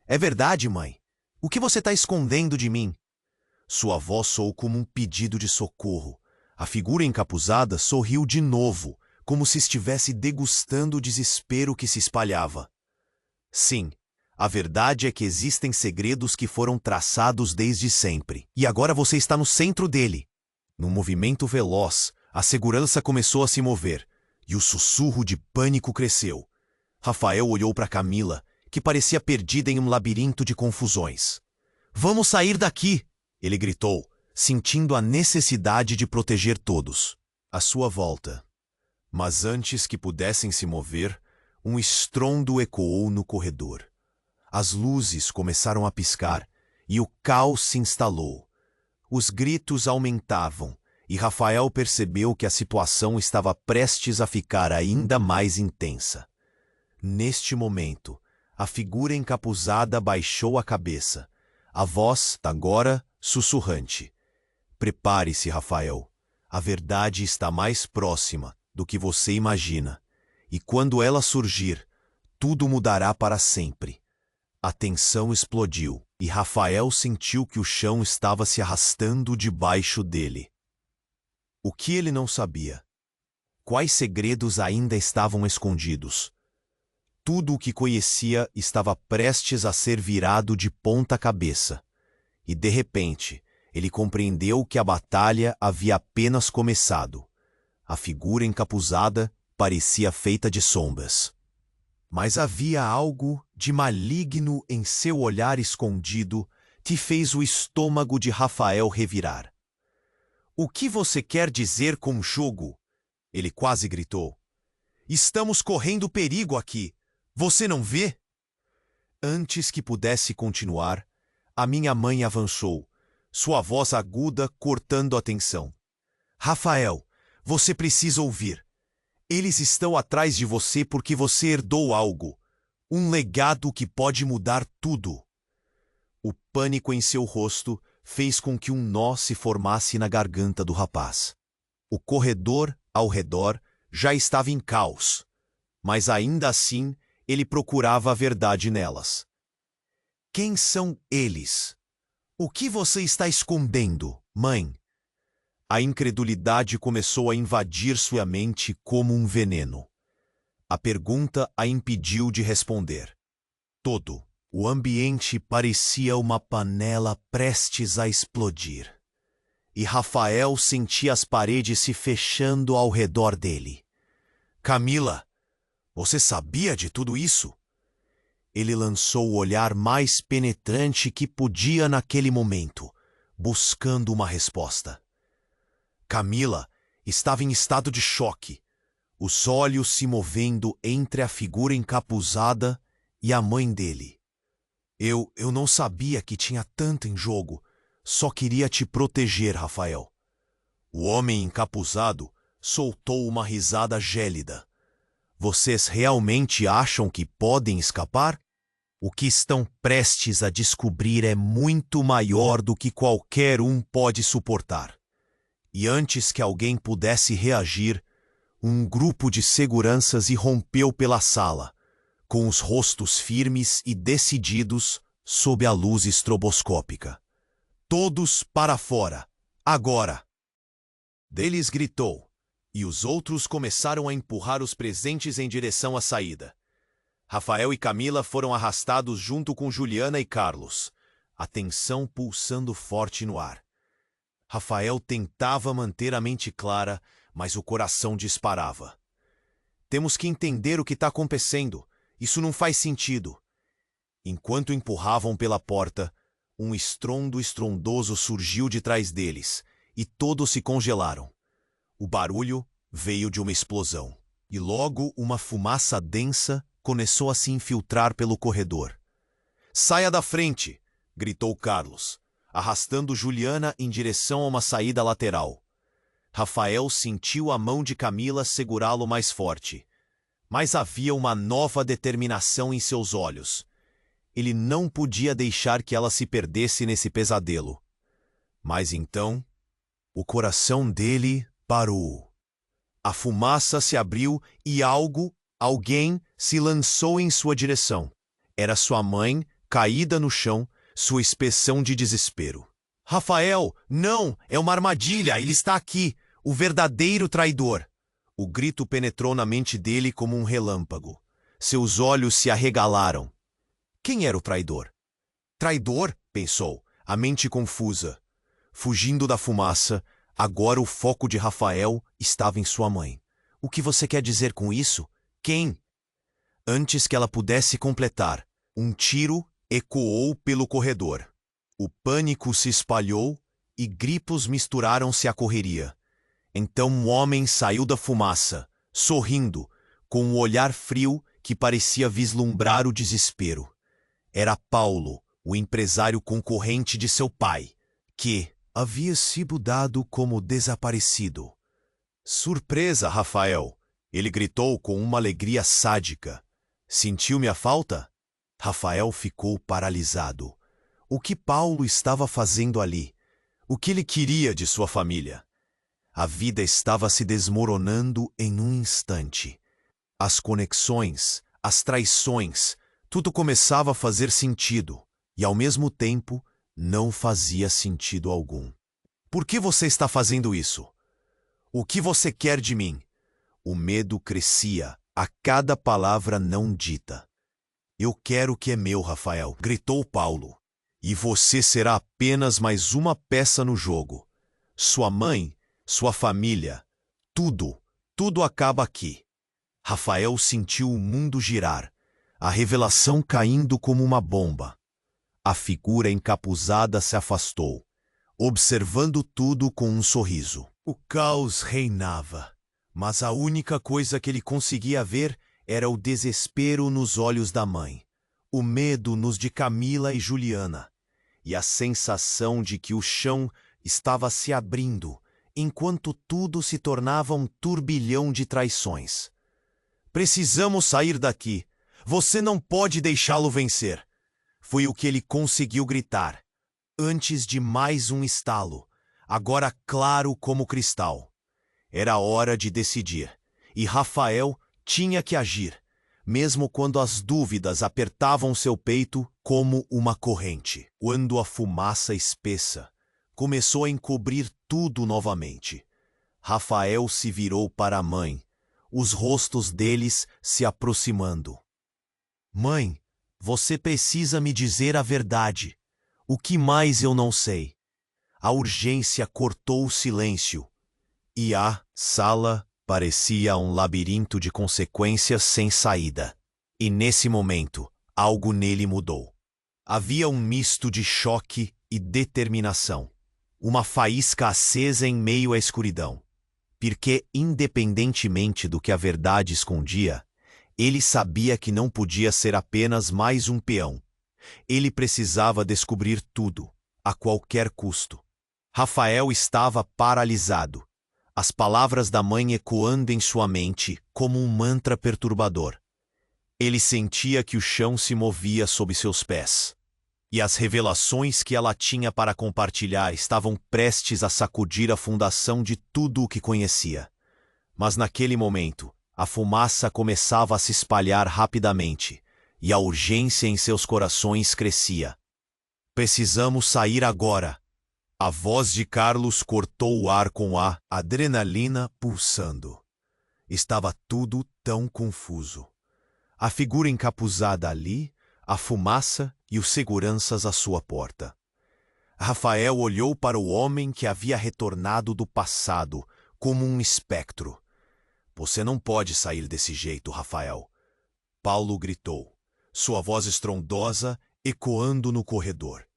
Speaker 1: "É verdade, mãe. O que você está escondendo de mim?" Sua voz soou como um pedido de socorro. A figura encapuzada sorriu de novo, como se estivesse degustando o desespero que se espalhava. "Sim, a verdade é que existem segredos que foram traçados desde sempre. E agora você está no centro dele." Num movimento veloz, a segurança começou a se mover, e o sussurro de pânico cresceu. Rafael olhou para Camila, que parecia perdida em um labirinto de confusões. "Vamos sair daqui!" ele gritou, sentindo a necessidade de proteger todos à sua volta. Mas antes que pudessem se mover, um estrondo ecoou no corredor. As luzes começaram a piscar e o caos se instalou. Os gritos aumentavam e Rafael percebeu que a situação estava prestes a ficar ainda mais intensa. Neste momento, a figura encapuzada baixou a cabeça, a voz, agora, sussurrante. "Prepare-se, Rafael. A verdade está mais próxima do que você imagina. E quando ela surgir, tudo mudará para sempre." A tensão explodiu e Rafael sentiu que o chão estava se arrastando debaixo dele. O que ele não sabia? Quais segredos ainda estavam escondidos? Tudo o que conhecia estava prestes a ser virado de ponta cabeça. E, de repente, ele compreendeu que a batalha havia apenas começado. A figura encapuzada parecia feita de sombras. Mas havia algo de maligno em seu olhar escondido que fez o estômago de Rafael revirar. "O que você quer dizer com jogo?" ele quase gritou. "Estamos correndo perigo aqui. Você não vê?" Antes que pudesse continuar, a minha mãe avançou, sua voz aguda cortando a tensão. "Rafael, você precisa ouvir. Eles estão atrás de você porque você herdou algo. Um legado que pode mudar tudo." O pânico em seu rosto fez com que um nó se formasse na garganta do rapaz. O corredor, ao redor, já estava em caos, mas ainda assim ele procurava a verdade nelas. Quem são eles? O que você está escondendo, mãe? A incredulidade começou a invadir sua mente como um veneno. A pergunta a impediu de responder. Todo o ambiente parecia uma panela prestes a explodir. E Rafael sentia as paredes se fechando ao redor dele. Camila, você sabia de tudo isso? Ele lançou o olhar mais penetrante que podia naquele momento, buscando uma resposta. Camila estava em estado de choque, os olhos se movendo entre a figura encapuzada e a mãe dele. Eu não sabia que tinha tanto em jogo. Só queria te proteger, Rafael. O homem encapuzado soltou uma risada gélida. Vocês realmente acham que podem escapar? O que estão prestes a descobrir é muito maior do que qualquer um pode suportar. E antes que alguém pudesse reagir, um grupo de seguranças irrompeu pela sala, com os rostos firmes e decididos sob a luz estroboscópica. Todos para fora, agora! Deles gritou, e os outros começaram a empurrar os presentes em direção à saída. Rafael e Camila foram arrastados junto com Juliana e Carlos, a tensão pulsando forte no ar. Rafael tentava manter a mente clara, mas o coração disparava. Temos que entender o que está acontecendo. Isso não faz sentido. Enquanto empurravam pela porta, um estrondo estrondoso surgiu de trás deles, e todos se congelaram. O barulho veio de uma explosão, e logo uma fumaça densa começou a se infiltrar pelo corredor. "Saia da frente!" gritou Carlos, arrastando Juliana em direção a uma saída lateral. Rafael sentiu a mão de Camila segurá-lo mais forte, mas havia uma nova determinação em seus olhos. Ele não podia deixar que ela se perdesse nesse pesadelo. Mas então, o coração dele parou. A fumaça se abriu e alguém se lançou em sua direção. Era sua mãe, caída no chão, sua expressão de desespero. "Rafael, não! É uma armadilha! Ele está aqui! O verdadeiro traidor!" O grito penetrou na mente dele como um relâmpago. Seus olhos se arregalaram. Quem era o traidor? Traidor? Pensou, a mente confusa. Fugindo da fumaça, agora o foco de Rafael estava em sua mãe. "O que você quer dizer com isso? Quem?" Antes que ela pudesse completar, um tiro ecoou pelo corredor. O pânico se espalhou e gritos misturaram-se à correria. Então um homem saiu da fumaça, sorrindo, com um olhar frio que parecia vislumbrar o desespero. Era Paulo, o empresário concorrente de seu pai, que havia sido dado como desaparecido. "Surpresa, Rafael!" Ele gritou com uma alegria sádica. "Sentiu minha falta?" Rafael ficou paralisado. O que Paulo estava fazendo ali? O que ele queria de sua família? A vida estava se desmoronando em um instante. As conexões, as traições, tudo começava a fazer sentido, e ao mesmo tempo não fazia sentido algum. "Por que você está fazendo isso? O que você quer de mim?" O medo crescia a cada palavra não dita. "Eu quero o que é meu, Rafael", gritou Paulo. "E você será apenas mais uma peça no jogo. Sua mãe, sua família, tudo acaba aqui." Rafael sentiu o mundo girar, a revelação caindo como uma bomba. A figura encapuzada se afastou, observando tudo com um sorriso. O caos reinava, mas a única coisa que ele conseguia ver era o desespero nos olhos da mãe, o medo nos de Camila e Juliana, e a sensação de que o chão estava se abrindo, enquanto tudo se tornava um turbilhão de traições. "Precisamos sair daqui. Você não pode deixá-lo vencer." Foi o que ele conseguiu gritar. Antes de mais um estalo, agora claro como cristal. Era hora de decidir, e Rafael tinha que agir, mesmo quando as dúvidas apertavam seu peito como uma corrente. Quando a fumaça espessa começou a encobrir tudo novamente, Rafael se virou para a mãe, os rostos deles se aproximando. Mãe, você precisa me dizer a verdade. O que mais eu não sei? A urgência cortou o silêncio, e a sala parecia um labirinto de consequências sem saída. E nesse momento, algo nele mudou. Havia um misto de choque e determinação. Uma faísca acesa em meio à escuridão. Porque, independentemente do que a verdade escondia, ele sabia que não podia ser apenas mais um peão. Ele precisava descobrir tudo, a qualquer custo. Rafael estava paralisado, as palavras da mãe ecoando em sua mente como um mantra perturbador. Ele sentia que o chão se movia sob seus pés, e as revelações que ela tinha para compartilhar estavam prestes a sacudir a fundação de tudo o que conhecia. Mas naquele momento, a fumaça começava a se espalhar rapidamente, e a urgência em seus corações crescia. Precisamos sair agora. A voz de Carlos cortou o ar com a adrenalina pulsando. Estava tudo tão confuso. A figura encapuzada ali, a fumaça e os seguranças à sua porta. Rafael olhou para o homem que havia retornado do passado, como um espectro. Você não pode sair desse jeito, Rafael. Paulo gritou, sua voz estrondosa ecoando no corredor.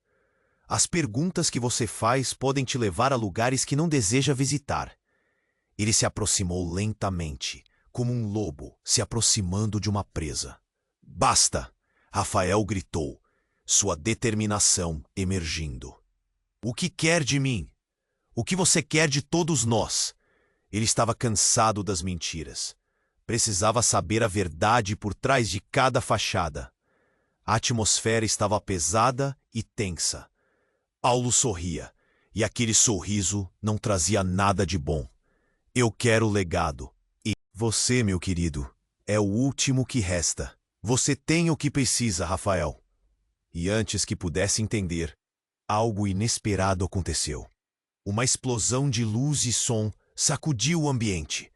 Speaker 1: As perguntas que você faz podem te levar a lugares que não deseja visitar. Ele se aproximou lentamente, como um lobo se aproximando de uma presa. Basta! Rafael gritou, sua determinação emergindo. O que quer de mim? O que você quer de todos nós? Ele estava cansado das mentiras. Precisava saber a verdade por trás de cada fachada. A atmosfera estava pesada e tensa. Paulo sorria, e aquele sorriso não trazia nada de bom. Eu quero o legado. E você, meu querido, é o último que resta. Você tem o que precisa, Rafael. E antes que pudesse entender, algo inesperado aconteceu. Uma explosão de luz e som sacudiu o ambiente,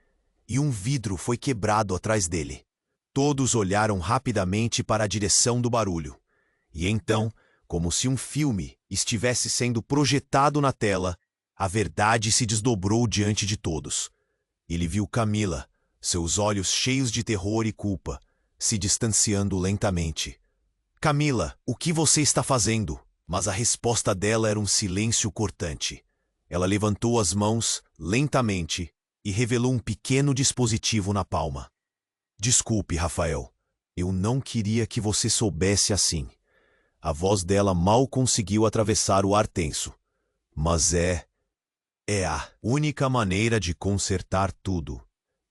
Speaker 1: e um vidro foi quebrado atrás dele. Todos olharam rapidamente para a direção do barulho. E então, como se um filme estivesse sendo projetado na tela, a verdade se desdobrou diante de todos. Ele viu Camila, seus olhos cheios de terror e culpa, se distanciando lentamente. Camila, o que você está fazendo? Mas a resposta dela era um silêncio cortante. Ela levantou as mãos, lentamente, e revelou um pequeno dispositivo na palma. Desculpe, Rafael. Eu não queria que você soubesse assim. A voz dela mal conseguiu atravessar o ar tenso. Mas é a única maneira de consertar tudo.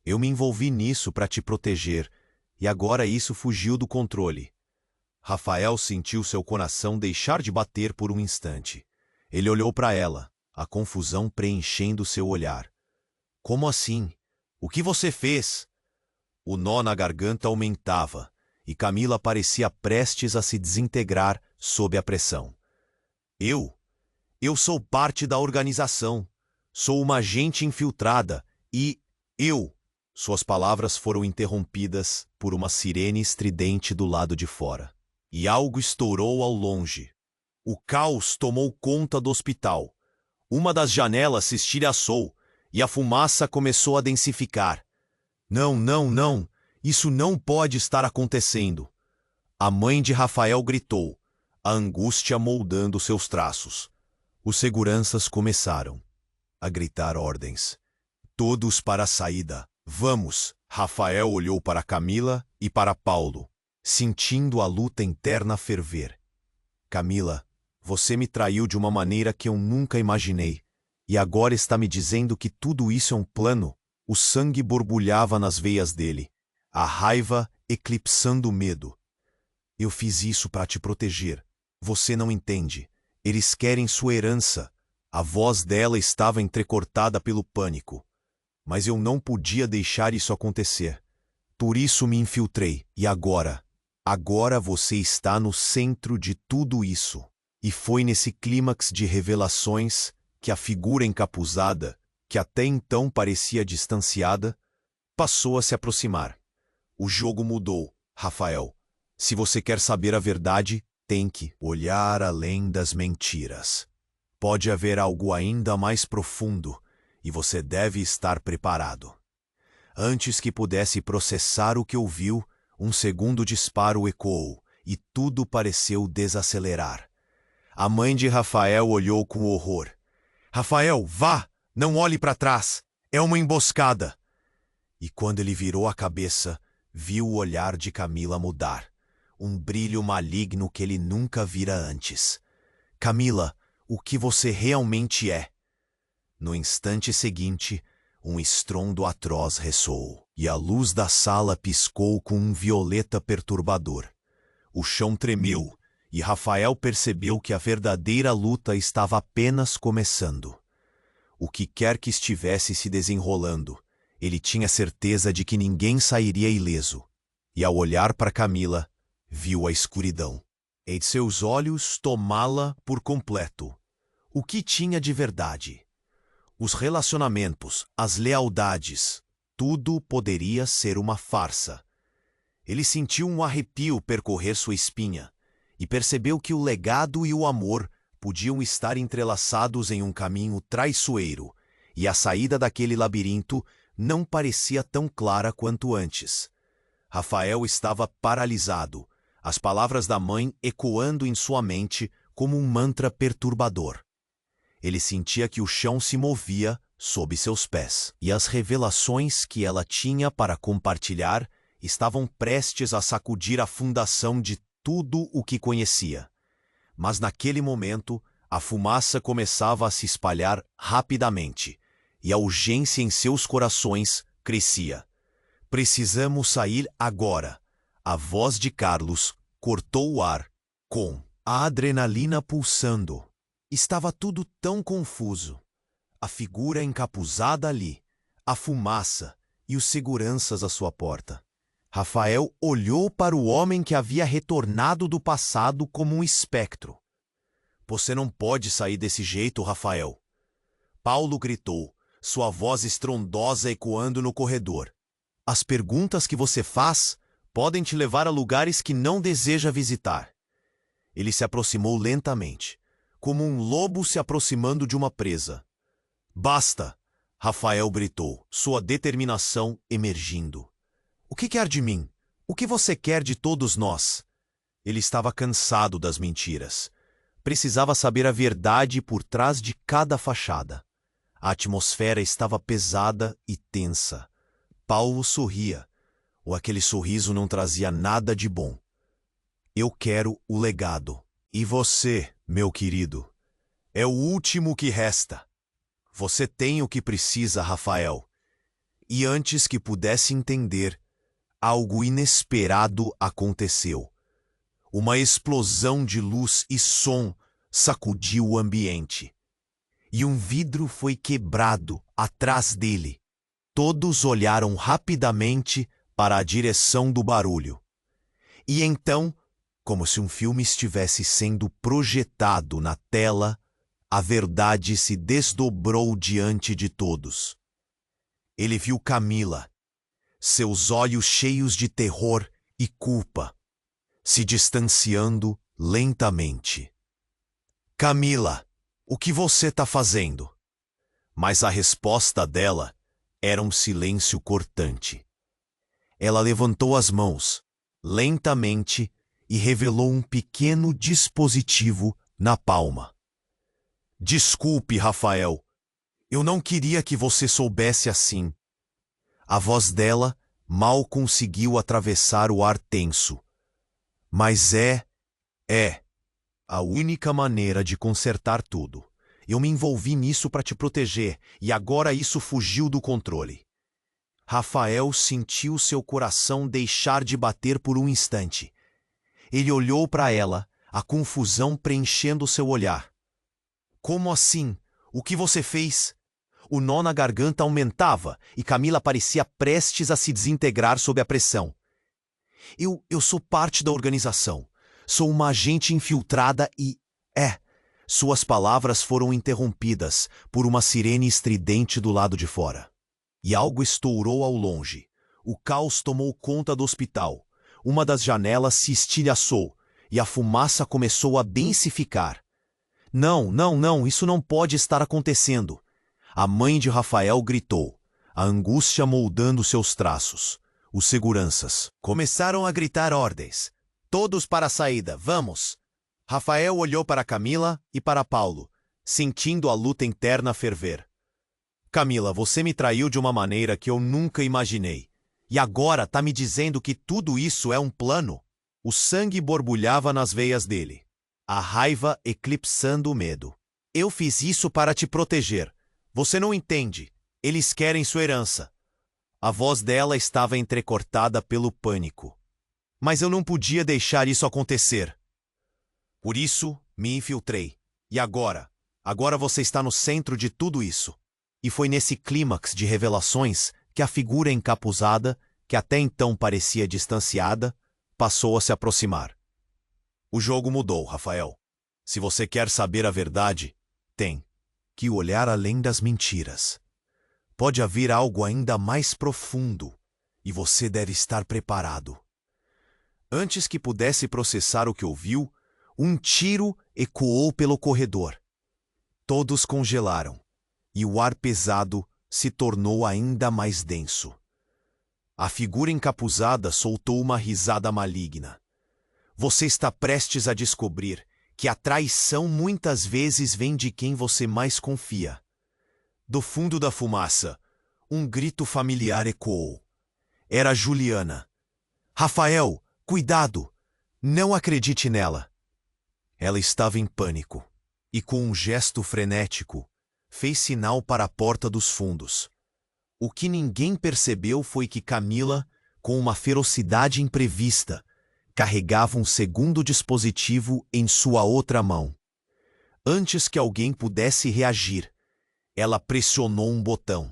Speaker 1: Eu me envolvi nisso para te proteger, e agora isso fugiu do controle. Rafael sentiu seu coração deixar de bater por um instante. Ele olhou para ela, a confusão preenchendo seu olhar. Como assim? O que você fez? O nó na garganta aumentava, e Camila parecia prestes a se desintegrar sob a pressão. Eu sou parte da organização. Sou uma agente infiltrada e Suas palavras foram interrompidas por uma sirene estridente do lado de fora. E algo estourou ao longe. O caos tomou conta do hospital. Uma das janelas se estilhaçou e a fumaça começou a densificar. Não, não, não! Isso não pode estar acontecendo! A mãe de Rafael gritou, a angústia moldando seus traços. Os seguranças começaram a gritar ordens. Todos para a saída. Vamos! Rafael olhou para Camila e para Paulo, sentindo a luta interna ferver. Camila, você me traiu de uma maneira que eu nunca imaginei. E agora está me dizendo que tudo isso é um plano? O sangue borbulhava nas veias dele, a raiva eclipsando o medo. Eu fiz isso para te proteger. Você não entende. Eles querem sua herança. A voz dela estava entrecortada pelo pânico. Mas eu não podia deixar isso acontecer. Por isso me infiltrei. E agora? Agora você está no centro de tudo isso. E foi nesse clímax de revelações que a figura encapuzada, que até então parecia distanciada, passou a se aproximar. O jogo mudou, Rafael. Se você quer saber a verdade, tem que olhar além das mentiras. Pode haver algo ainda mais profundo e você deve estar preparado. Antes que pudesse processar o que ouviu, um segundo disparo ecoou e tudo pareceu desacelerar. A mãe de Rafael olhou com horror. Rafael, vá! Não olhe para trás! É uma emboscada! E quando ele virou a cabeça, viu o olhar de Camila mudar. Um brilho maligno que ele nunca vira antes. Camila, o que você realmente é? No instante seguinte, um estrondo atroz ressoou, e a luz da sala piscou com um violeta perturbador. O chão tremeu, e Rafael percebeu que a verdadeira luta estava apenas começando. O que quer que estivesse se desenrolando, ele tinha certeza de que ninguém sairia ileso. E ao olhar para Camila, viu a escuridão. E de seus olhos tomá-la por completo. O que tinha de verdade? Os relacionamentos, as lealdades, tudo poderia ser uma farsa. Ele sentiu um arrepio percorrer sua espinha e percebeu que o legado e o amor podiam estar entrelaçados em um caminho traiçoeiro, e a saída daquele labirinto não parecia tão clara quanto antes. Rafael estava paralisado, as palavras da mãe ecoando em sua mente como um mantra perturbador. Ele sentia que o chão se movia sob seus pés, e as revelações que ela tinha para compartilhar estavam prestes a sacudir a fundação de tudo o que conhecia. Mas naquele momento, a fumaça começava a se espalhar rapidamente, e a urgência em seus corações crescia. Precisamos sair agora. A voz de Carlos cortou o ar, com a adrenalina pulsando. Estava tudo tão confuso. A figura encapuzada ali, a fumaça e os seguranças à sua porta. Rafael olhou para o homem que havia retornado do passado como um espectro. Você não pode sair desse jeito, Rafael. Paulo gritou, sua voz estrondosa ecoando no corredor. As perguntas que você faz podem te levar a lugares que não deseja visitar. Ele se aproximou lentamente, como um lobo se aproximando de uma presa. Basta! Rafael gritou, sua determinação emergindo. O que quer de mim? O que você quer de todos nós? Ele estava cansado das mentiras. Precisava saber a verdade por trás de cada fachada. A atmosfera estava pesada e tensa. Paulo sorria, ou aquele sorriso não trazia nada de bom. Eu quero o legado. E você, meu querido, é o último que resta. Você tem o que precisa, Rafael. E antes que pudesse entender, algo inesperado aconteceu. Uma explosão de luz e som sacudiu o ambiente. E um vidro foi quebrado atrás dele. Todos olharam rapidamente para a direção do barulho. E então, como se um filme estivesse sendo projetado na tela, a verdade se desdobrou diante de todos. Ele viu Camila, seus olhos cheios de terror e culpa, se distanciando lentamente. Camila, o que você está fazendo? Mas a resposta dela era um silêncio cortante. Ela levantou as mãos, lentamente, e revelou um pequeno dispositivo na palma. Desculpe, Rafael. Eu não queria que você soubesse assim. A voz dela mal conseguiu atravessar o ar tenso. Mas é a única maneira de consertar tudo. Eu me envolvi nisso para te proteger, e agora isso fugiu do controle. Rafael sentiu seu coração deixar de bater por um instante. Ele olhou para ela, a confusão preenchendo seu olhar. Como assim? O que você fez? O nó na garganta aumentava e Camila parecia prestes a se desintegrar sob a pressão. Eu sou parte da organização. Sou uma agente infiltrada e... Suas palavras foram interrompidas por uma sirene estridente do lado de fora. E algo estourou ao longe. O caos tomou conta do hospital. Uma das janelas se estilhaçou e a fumaça começou a densificar. Não, isso não pode estar acontecendo. A mãe de Rafael gritou, a angústia moldando seus traços. Os seguranças começaram a gritar ordens. Todos para a saída, vamos! Rafael olhou para Camila e para Paulo, sentindo a luta interna ferver. Camila, você me traiu de uma maneira que eu nunca imaginei. E agora tá me dizendo que tudo isso é um plano? O sangue borbulhava nas veias dele, a raiva eclipsando o medo. Eu fiz isso para te proteger. Você não entende. Eles querem sua herança. A voz dela estava entrecortada pelo pânico. Mas eu não podia deixar isso acontecer. Por isso, me infiltrei. E agora? Agora você está no centro de tudo isso. E foi nesse clímax de revelações que a figura encapuzada, que até então parecia distanciada, passou a se aproximar. O jogo mudou, Rafael. Se você quer saber a verdade, tem que olhar além das mentiras. Pode haver algo ainda mais profundo, e você deve estar preparado. Antes que pudesse processar o que ouviu, um tiro ecoou pelo corredor. Todos congelaram, e o ar pesado se tornou ainda mais denso. A figura encapuzada soltou uma risada maligna. Você está prestes a descobrir que a traição muitas vezes vem de quem você mais confia. Do fundo da fumaça, um grito familiar ecoou. Era Juliana. Rafael, cuidado! Não acredite nela. Ela estava em pânico e, com um gesto frenético, fez sinal para a porta dos fundos. O que ninguém percebeu foi que Camila, com uma ferocidade imprevista, carregava um segundo dispositivo em sua outra mão. Antes que alguém pudesse reagir, ela pressionou um botão.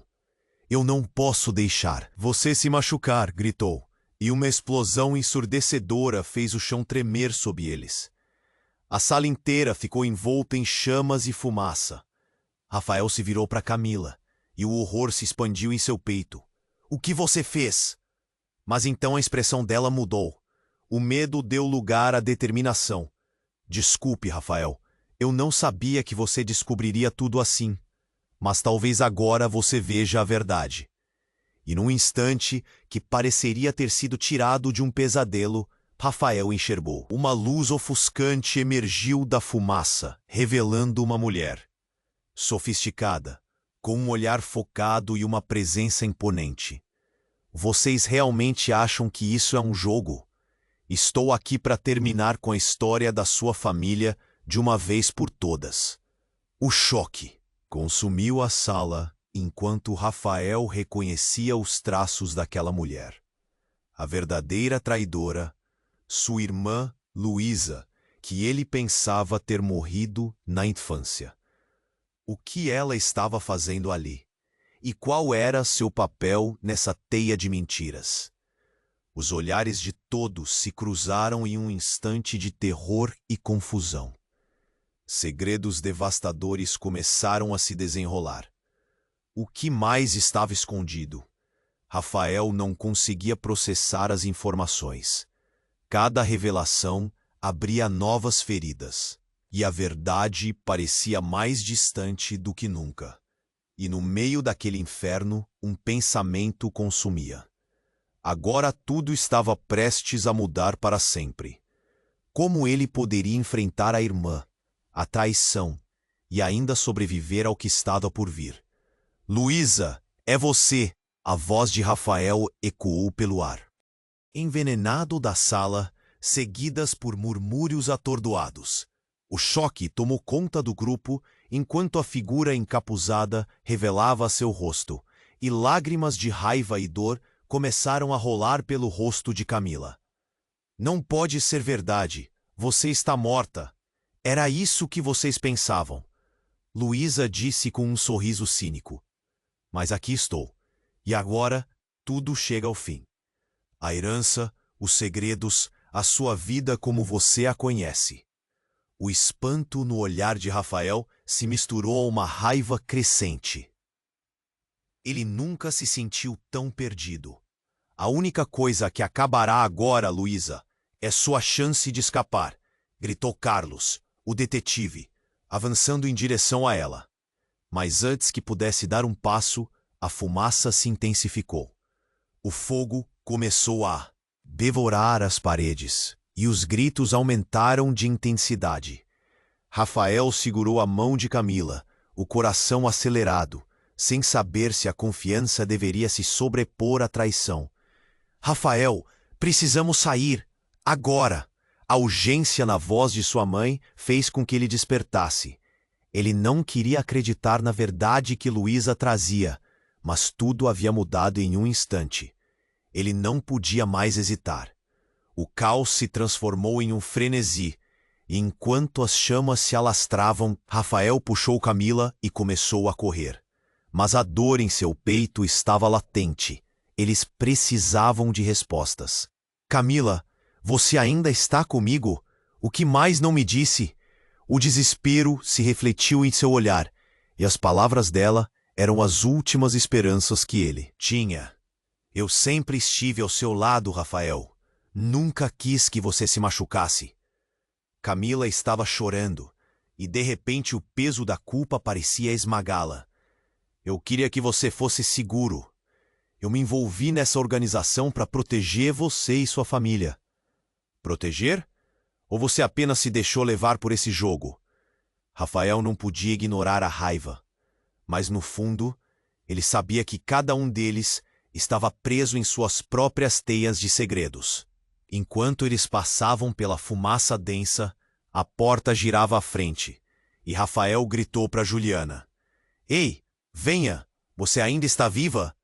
Speaker 1: Eu não posso deixar você se machucar, gritou, e uma explosão ensurdecedora fez o chão tremer sob eles. A sala inteira ficou envolta em chamas e fumaça. Rafael se virou para Camila, e o horror se expandiu em seu peito. O que você fez? Mas então a expressão dela mudou. O medo deu lugar à determinação. Desculpe, Rafael. Eu não sabia que você descobriria tudo assim. Mas talvez agora você veja a verdade. E num instante que pareceria ter sido tirado de um pesadelo, Rafael enxergou. Uma luz ofuscante emergiu da fumaça, revelando uma mulher. Sofisticada, com um olhar focado e uma presença imponente. Vocês realmente acham que isso é um jogo? Estou aqui para terminar com a história da sua família de uma vez por todas. O choque consumiu a sala enquanto Rafael reconhecia os traços daquela mulher. A verdadeira traidora, sua irmã Luísa, que ele pensava ter morrido na infância. O que ela estava fazendo ali? E qual era seu papel nessa teia de mentiras? Os olhares de todos se cruzaram em um instante de terror e confusão. Segredos devastadores começaram a se desenrolar. O que mais estava escondido? Rafael não conseguia processar as informações. Cada revelação abria novas feridas, e a verdade parecia mais distante do que nunca. E no meio daquele inferno, um pensamento consumia. Agora tudo estava prestes a mudar para sempre. Como ele poderia enfrentar a irmã, a traição, e ainda sobreviver ao que estava por vir? Luísa, é você! A voz de Rafael ecoou pelo ar. Envenenado da sala, seguidas por murmúrios atordoados. O choque tomou conta do grupo enquanto a figura encapuzada revelava seu rosto, e lágrimas de raiva e dor começaram a rolar pelo rosto de Camila. Não pode ser verdade. Você está morta. Era isso que vocês pensavam. Luísa disse com um sorriso cínico. Mas aqui estou. E agora, tudo chega ao fim. A herança, os segredos, a sua vida como você a conhece. O espanto no olhar de Rafael se misturou a uma raiva crescente. Ele nunca se sentiu tão perdido. A única coisa que acabará agora, Luísa, é sua chance de escapar, gritou Carlos, o detetive, avançando em direção a ela. Mas antes que pudesse dar um passo, a fumaça se intensificou. O fogo começou a devorar as paredes, e os gritos aumentaram de intensidade. Rafael segurou a mão de Camila, o coração acelerado, sem saber se a confiança deveria se sobrepor à traição. Rafael, precisamos sair, agora! A urgência na voz de sua mãe fez com que ele despertasse. Ele não queria acreditar na verdade que Luísa trazia, mas tudo havia mudado em um instante. Ele não podia mais hesitar. O caos se transformou em um frenesi, e enquanto as chamas se alastravam, Rafael puxou Camila e começou a correr. Mas a dor em seu peito estava latente. Eles precisavam de respostas. Camila, você ainda está comigo? O que mais não me disse? O desespero se refletiu em seu olhar, e as palavras dela eram as últimas esperanças que ele tinha. Eu sempre estive ao seu lado, Rafael. Nunca quis que você se machucasse. Camila estava chorando, e de repente o peso da culpa parecia esmagá-la. Eu queria que você fosse seguro. Eu me envolvi nessa organização para proteger você e sua família. Proteger? Ou você apenas se deixou levar por esse jogo? Rafael não podia ignorar a raiva. Mas no fundo, ele sabia que cada um deles estava preso em suas próprias teias de segredos. Enquanto eles passavam pela fumaça densa, a porta girava à frente, e Rafael gritou para Juliana. Ei, venha! Você ainda está viva?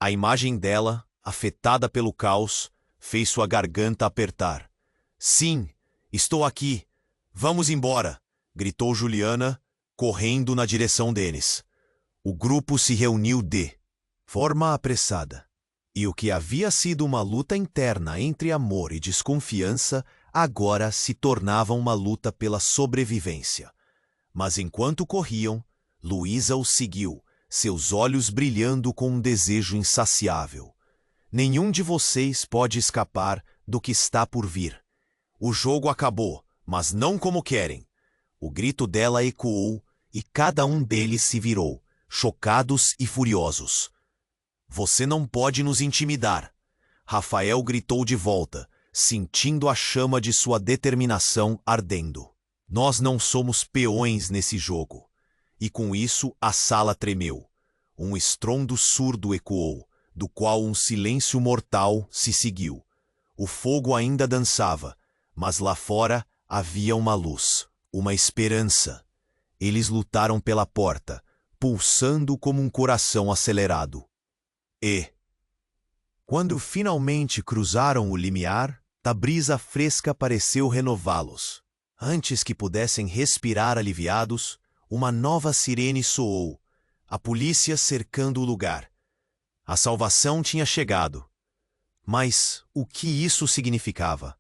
Speaker 1: A imagem dela, afetada pelo caos, fez sua garganta apertar. Sim, estou aqui. Vamos embora! Gritou Juliana, correndo na direção deles. O grupo se reuniu de forma apressada. E o que havia sido uma luta interna entre amor e desconfiança, agora se tornava uma luta pela sobrevivência. Mas enquanto corriam, Luísa os seguiu, seus olhos brilhando com um desejo insaciável. Nenhum de vocês pode escapar do que está por vir. O jogo acabou, mas não como querem. O grito dela ecoou e cada um deles se virou, chocados e furiosos. Você não pode nos intimidar. Rafael gritou de volta, sentindo a chama de sua determinação ardendo. Nós não somos peões nesse jogo. E com isso a sala tremeu. Um estrondo surdo ecoou, do qual um silêncio mortal se seguiu. O fogo ainda dançava, mas lá fora havia uma luz, uma esperança. Eles lutaram pela porta, pulsando como um coração acelerado. E, quando finalmente cruzaram o limiar, a brisa fresca pareceu renová-los. Antes que pudessem respirar aliviados, uma nova sirene soou, a polícia cercando o lugar. A salvação tinha chegado. Mas o que isso significava?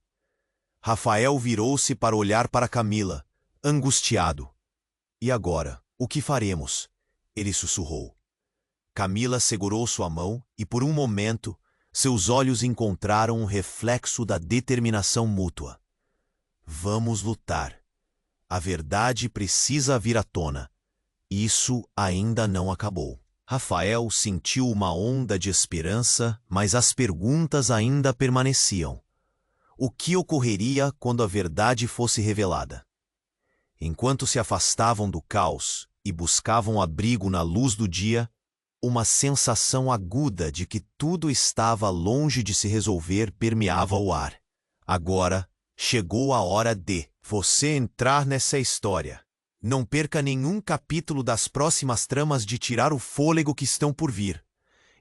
Speaker 1: Rafael virou-se para olhar para Camila, angustiado. E agora, o que faremos? Ele sussurrou. Camila segurou sua mão e, por um momento, seus olhos encontraram um reflexo da determinação mútua. Vamos lutar. A verdade precisa vir à tona. Isso ainda não acabou. Rafael sentiu uma onda de esperança, mas as perguntas ainda permaneciam. O que ocorreria quando a verdade fosse revelada? Enquanto se afastavam do caos e buscavam abrigo na luz do dia, uma sensação aguda de que tudo estava longe de se resolver permeava o ar. Agora, chegou a hora de você entrar nessa história. Não perca nenhum capítulo das próximas tramas de tirar o fôlego que estão por vir.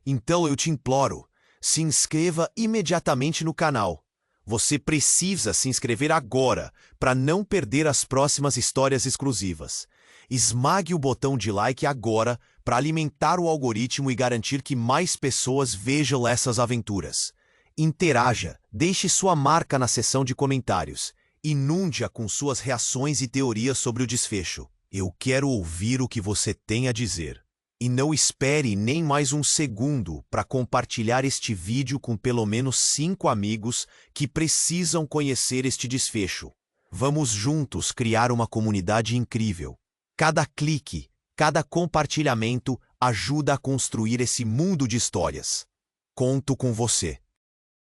Speaker 1: Então eu te imploro, se inscreva imediatamente no canal. Você precisa se inscrever agora para não perder as próximas histórias exclusivas. Esmague o botão de like agora para alimentar o algoritmo e garantir que mais pessoas vejam essas aventuras. Interaja, deixe sua marca na seção de comentários. Inunde-a com suas reações e teorias sobre o desfecho. Eu quero ouvir o que você tem a dizer. E não espere nem mais um segundo para compartilhar este vídeo com pelo menos 5 amigos que precisam conhecer este desfecho. Vamos juntos criar uma comunidade incrível. Cada clique, cada compartilhamento ajuda a construir esse mundo de histórias. Conto com você.